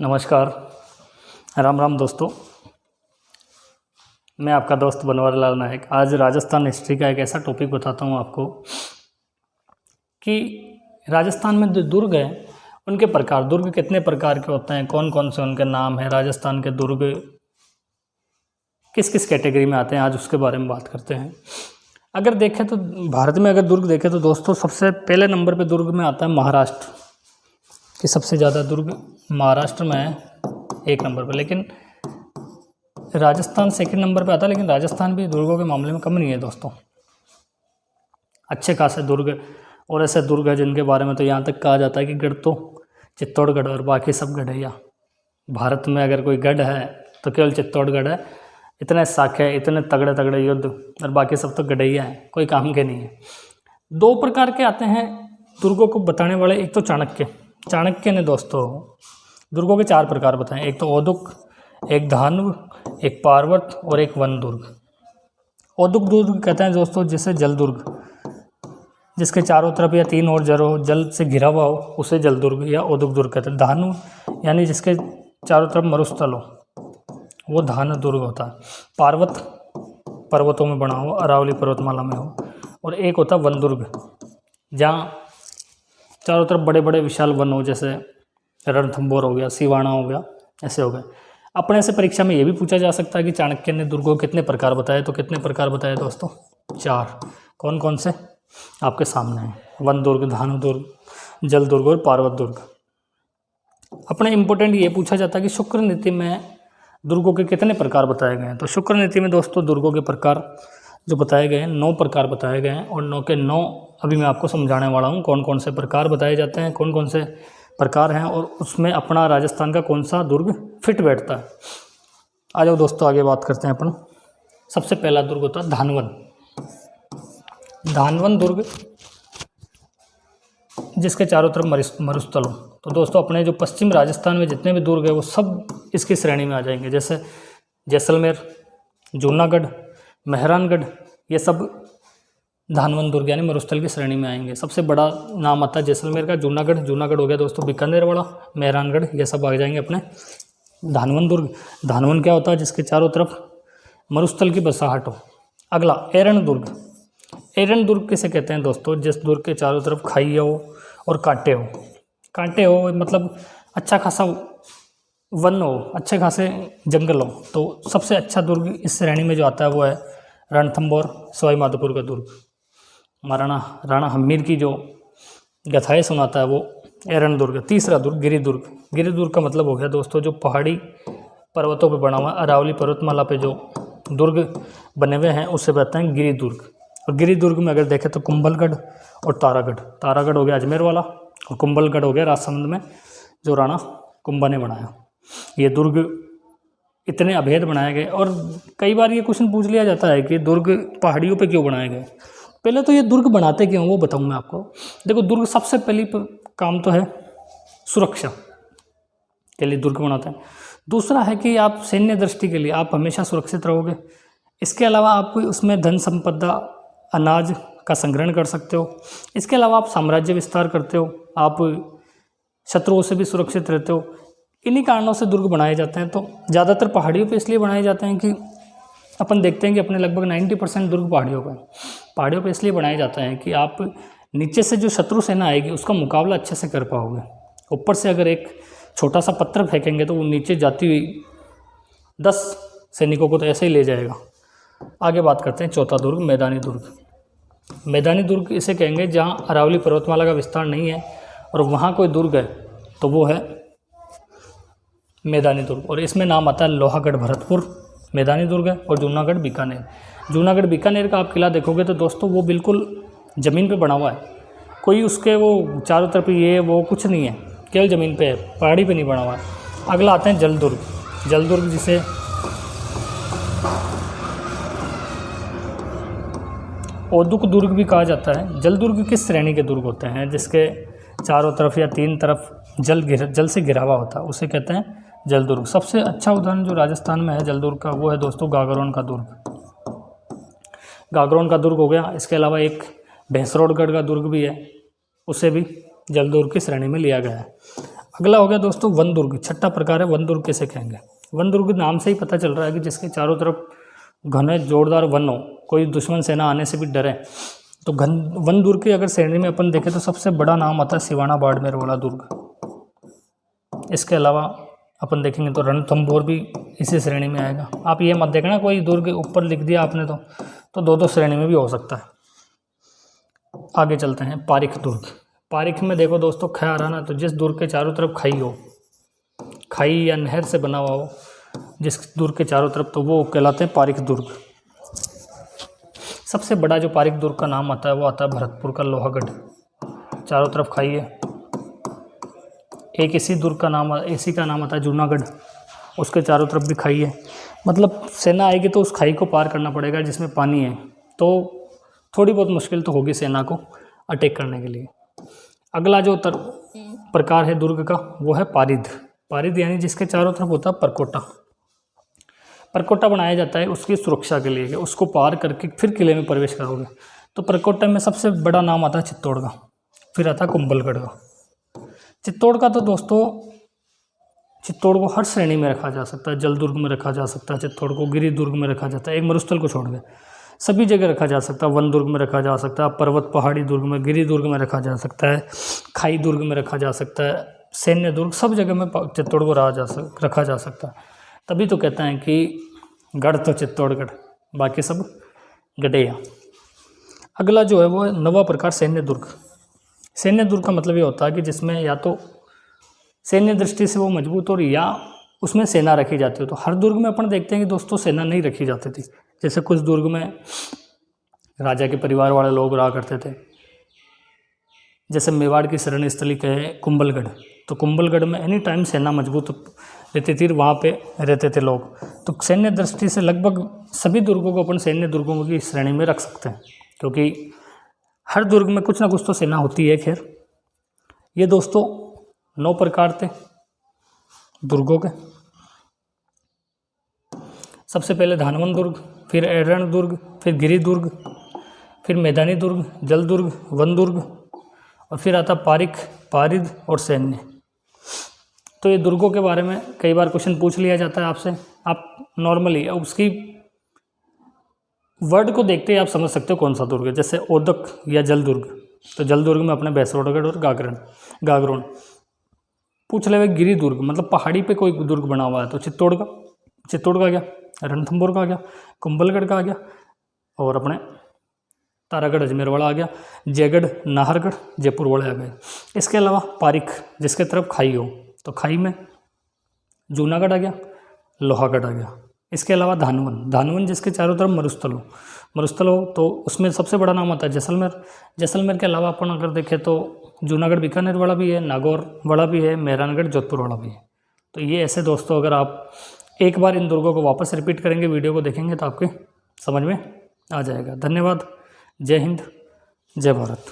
नमस्कार, राम राम दोस्तों। मैं आपका दोस्त बनवारीलाल नायक आज राजस्थान हिस्ट्री का एक ऐसा टॉपिक बताता हूँ आपको कि राजस्थान में जो दुर्ग हैं उनके प्रकार, दुर्ग कितने प्रकार के होते हैं, कौन कौन से उनके नाम हैं, राजस्थान के दुर्ग किस किस कैटेगरी में आते हैं, आज उसके बारे में बात करते हैं। अगर देखें तो भारत में अगर दुर्ग देखें तो दोस्तों सबसे पहले नंबर पे दुर्ग में आता है महाराष्ट्र कि सबसे ज़्यादा दुर्ग महाराष्ट्र में है 1 नंबर पर, लेकिन राजस्थान सेकंड नंबर पे आता है। लेकिन राजस्थान भी दुर्गों के मामले में कम नहीं है दोस्तों, अच्छे खासे दुर्ग और ऐसे दुर्ग है जिनके बारे में तो यहाँ तक कहा जाता है कि गढ़ तो चित्तौड़गढ़ और बाकी सब गढ़ैया। भारत में अगर कोई गढ़ है तो केवल चित्तौड़गढ़ है, इतने साखे इतने तगड़े तगड़े युद्ध, और बाकी सब तो गढ़ैया हैं, कोई काम के नहीं है। 2 प्रकार के आते हैं दुर्गों को बताने वाले, एक तो चाणक्य ने दोस्तों दुर्गों के 4 प्रकार बताएं, एक तो औदुक, एक धान्व, एक पार्वत और एक वन दुर्ग। औदुक दुर्ग कहते हैं दोस्तों जिसे जल दुर्ग, जिसके चारों तरफ या 3 और जल से घिरा हुआ हो उसे जल दुर्ग या औदुक दुर्ग कहते हैं। धान्व यानी जिसके चारों तरफ मरुस्थल हो वो धान दुर्ग होता है। पार्वत पर्वतों में बना हो, अरावली पर्वतमाला में हो। और एक होता है वन दुर्ग, जहाँ चारों तरफ बड़े बड़े विशाल वन हो, जैसे रणथंभौर हो गया, सिवाना हो गया, ऐसे हो गए। अपने से परीक्षा में ये भी पूछा जा सकता है कि चाणक्य ने दुर्गों कितने प्रकार बताए, तो कितने प्रकार बताए दोस्तों? 4। कौन कौन से आपके सामने हैं? वन दुर्ग, धानु दुर्ग, जल दुर्ग और पार्वत दुर्ग। अपने इम्पोर्टेंट ये पूछा जाता है कि शुक्र नीति में दुर्गों के कितने प्रकार बताए गए हैं। तो शुक्र नीति में दोस्तों दुर्गों के प्रकार जो बताए गए हैं 9 प्रकार बताए गए हैं, और 9 के 9 अभी मैं आपको समझाने वाला हूँ कौन कौन से प्रकार बताए जाते हैं, कौन कौन से प्रकार हैं, और उसमें अपना राजस्थान का कौन सा दुर्ग फिट बैठता है। आ जाओ दोस्तों आगे बात करते हैं अपन। सबसे पहला दुर्ग होता है धानवन। धानवन दुर्ग जिसके चारों तरफ मरुस्थल हो। तो दोस्तों अपने जो पश्चिम राजस्थान में जितने भी दुर्ग है वो सब इसकी श्रेणी में आ जाएंगे, जैसे जैसलमेर, जूनागढ़, मेहरानगढ़, ये सब धानवन दुर्ग यानी मरुस्थल की श्रेणी में आएंगे। सबसे बड़ा नाम आता है जैसलमेर का, जूनागढ़ हो गया दोस्तों बीकानेर वाला, मेहरानगढ़, ये सब आ जाएंगे अपने धानवन दुर्ग। धानवन क्या होता है? जिसके चारों तरफ मरुस्थल की बसाहट हो। अगला एरन दुर्ग। एरन दुर्ग किसे कहते हैं दोस्तों? जिस दुर्ग के चारों तरफ खाई हो और कांटे हो, मतलब अच्छा खासा वन हो, अच्छे खासे जंगल हो। तो सबसे अच्छा दुर्ग इस श्रेणी में जो आता है वो है रणथंभौर, सवाई माधोपुर का दुर्ग। राणा हम्मीर की जो गाथाएं सुनाता है वो एरन दुर्ग। तीसरा दुर्ग गिरिदुर्ग। गिरिदुर्ग का मतलब हो गया दोस्तों जो पहाड़ी पर्वतों पे बना हुआ, अरावली पर्वतमाला पे जो दुर्ग बने हुए हैं उससे कहते हैं गिरिदुर्ग। और गिरिदुर्ग में अगर देखें तो कुंभलगढ़ और तारागढ़ हो गया अजमेर वाला, और कुंभलगढ़ हो गया राजसमंद में जो राणा कुंभा ने बनाया। ये दुर्ग इतने अभेद बनाए गए। और कई बार ये क्वेश्चन पूछ लिया जाता है कि दुर्ग पहाड़ियों पे क्यों बनाए गए। पहले तो ये दुर्ग बनाते क्यों वो बताऊं मैं आपको। देखो दुर्ग सबसे पहली काम तो है सुरक्षा के लिए दुर्ग बनाते हैं। दूसरा है कि आप सैन्य दृष्टि के लिए आप हमेशा सुरक्षित रहोगे। इसके अलावा आप उसमें धन संपदा अनाज का संग्रहण कर सकते हो। इसके अलावा आप साम्राज्य विस्तार करते हो, आप शत्रुओं से भी सुरक्षित रहते हो। इन्हीं कारणों से दुर्ग बनाए जाते हैं। तो ज़्यादातर पहाड़ियों पे इसलिए बनाए जाते हैं कि अपन देखते हैं कि अपने लगभग 90% दुर्ग पहाड़ियों पे इसलिए बनाए जाते हैं कि आप नीचे से जो शत्रु सेना आएगी उसका मुकाबला अच्छे से कर पाओगे। ऊपर से अगर एक छोटा सा पत्थर फेंकेंगे तो वो नीचे जाती हुई 10 सैनिकों को तो ऐसे ही ले जाएगा। आगे बात करते हैं चौथा दुर्ग मैदानी दुर्ग। मैदानी दुर्ग इसे कहेंगे जहाँ अरावली पर्वतमाला का विस्तार नहीं है और वहाँ कोई दुर्ग है तो वो है मैदानी दुर्ग। और इसमें नाम आता है लोहागढ़ भरतपुर मैदानी दुर्ग है, और जूनागढ़ बीकानेर का आप किला देखोगे तो दोस्तों वो बिल्कुल ज़मीन पे बना हुआ है। कोई उसके वो चारों तरफ ये वो कुछ नहीं है, केवल ज़मीन पे है, पहाड़ी पे नहीं बना हुआ है। अगला आते हैं जल दुर्ग जिसे औदुक दुर्ग भी कहा जाता है। जल दुर्ग किस श्रेणी के दुर्ग होते हैं? जिसके चारों तरफ या 3 तरफ जल से घिरा हुआ होता है उसे कहते हैं जल दुर्ग। सबसे अच्छा उदाहरण जो राजस्थान में है जल दुर्ग का वो है दोस्तों गागरोन का दुर्ग हो गया। इसके अलावा एक भैंसरोडगढ़ का दुर्ग भी है, उसे भी जल दुर्ग की श्रेणी में लिया गया है। अगला हो गया दोस्तों वन दुर्ग, छठा प्रकार है वन दुर्ग। कैसे कहेंगे? वन दुर्ग नाम से ही पता चल रहा है कि जिसके चारों तरफ घने जोरदार वन हो, कोई दुश्मन सेना आने से भी डरे। तो वन दुर्ग की अगर श्रेणी में अपन देखें तो सबसे बड़ा नाम आता है सिवाना बाड़मेर वाला दुर्ग। इसके अलावा अपन देखेंगे तो रणथंभौर भी इसी श्रेणी में आएगा। आप ये मत देखना कोई दुर्ग ऊपर लिख दिया आपने तो दो श्रेणी में भी हो सकता है। आगे चलते हैं पारिख दुर्ग। पारिख में देखो दोस्तों ख आ रहा ना, तो जिस दुर्ग के चारों तरफ खाई हो, खाई या नहर से बना हुआ हो जिस दुर्ग के चारों तरफ, तो वो कहलाते हैं पारिख दुर्ग। सबसे बड़ा जो पारिख दुर्ग का नाम आता है वो आता है भरतपुर का लोहागढ़। चारों तरफ खाई है। एक इसी दुर्ग का नाम, इसी का नाम आता है जूनागढ़, उसके चारों तरफ भी खाई है। मतलब सेना आएगी तो उस खाई को पार करना पड़ेगा जिसमें पानी है, तो थोड़ी बहुत मुश्किल तो होगी सेना को अटैक करने के लिए। अगला जो प्रकार है दुर्ग का वो है पारिद। पारिद यानी जिसके चारों तरफ होता है परकोटा। परकोटा बनाया जाता है उसकी सुरक्षा के लिए, उसको पार करके फिर किले में प्रवेश करोगे। तो परकोटा में सबसे बड़ा नाम आता है चित्तौड़ का, फिर आता है कुंभलगढ़ का। चित्तौड़ का तो दोस्तों चित्तौड़ को हर श्रेणी में रखा जा सकता है। जल दुर्ग में रखा जा सकता है चित्तौड़ को, गिरि दुर्ग में रखा जाता है, एक मरुस्थल को छोड़ के सभी जगह रखा जा सकता है। वन दुर्ग में रखा जा सकता है, पर्वत पहाड़ी दुर्ग में, गिरि दुर्ग में रखा जा सकता है, खाई दुर्ग में रखा जा सकता है, सैन्य दुर्ग, सब जगह में चित्तौड़ को रखा जा सकता है। तभी तो कहते हैं कि गढ़ तो चित्तौड़गढ़, बाकी सब गढ़ेया। अगला जो है वो है नवा प्रकार सैन्य दुर्ग। सैन्य दुर्ग का मतलब ये होता है कि जिसमें या तो सैन्य दृष्टि से वो मजबूत हो या उसमें सेना रखी जाती हो। तो हर दुर्ग में अपन देखते हैं कि दोस्तों सेना नहीं रखी जाती थी। जैसे कुछ दुर्ग में राजा के परिवार वाले लोग रहा करते थे, जैसे मेवाड़ की शरण स्थली कहे कुंभलगढ़, तो कुंभलगढ़ में एनी टाइम सेना मजबूत रहती थी, वहाँ पे रहते थे लोग। तो सैन्य दृष्टि से लगभग सभी दुर्गों को अपन सैन्य दुर्गों की श्रेणी में रख सकते हैं, क्योंकि हर दुर्ग में कुछ ना कुछ तो सेना होती है। खैर ये दोस्तों 9 प्रकार थे दुर्गों के। सबसे पहले धानवन दुर्ग, फिर एरण दुर्ग, फिर गिरि दुर्ग, फिर मैदानी दुर्ग, जल दुर्ग, वन दुर्ग, और फिर आता पारिख, पारिद और सैन्य। तो ये दुर्गों के बारे में कई बार क्वेश्चन पूछ लिया जाता है आपसे। आप नॉर्मली उसकी वर्ड को देखते ही आप समझ सकते हो कौन सा दुर्ग है। जैसे ओदक या जल दुर्ग, तो जल दुर्ग में अपने भैंसरोडगढ़ और गागरोन। पूछ ले गिरि दुर्ग, मतलब पहाड़ी पे कोई दुर्ग बना हुआ है, तो चित्तौड़ का गया, रणथंभौर का आ गया, कुंभलगढ़ का आ गया, और अपने तारागढ़ अजमेर वाला आ गया, जयगढ़ नाहरगढ़ जयपुर वाले आ गए। इसके अलावा पारिख जिसके तरफ खाई हो, तो खाई में जूनागढ़ आ गया, लोहागढ़ आ गया। इसके अलावा धानवन जिसके चारों तरफ मरुस्थल हो, तो उसमें सबसे बड़ा नाम आता है जैसलमेर के अलावा अपन अगर देखें तो जूनागढ़ बीकानेर वाला भी है, नागौर वाला भी है, मेहरानगढ़ जोधपुर वाला भी है। तो ये ऐसे दोस्तों अगर आप एक बार इन दुर्गों को वापस रिपीट करेंगे, वीडियो को देखेंगे, तो आपके समझ में आ जाएगा। धन्यवाद। जय हिंद, जय भारत।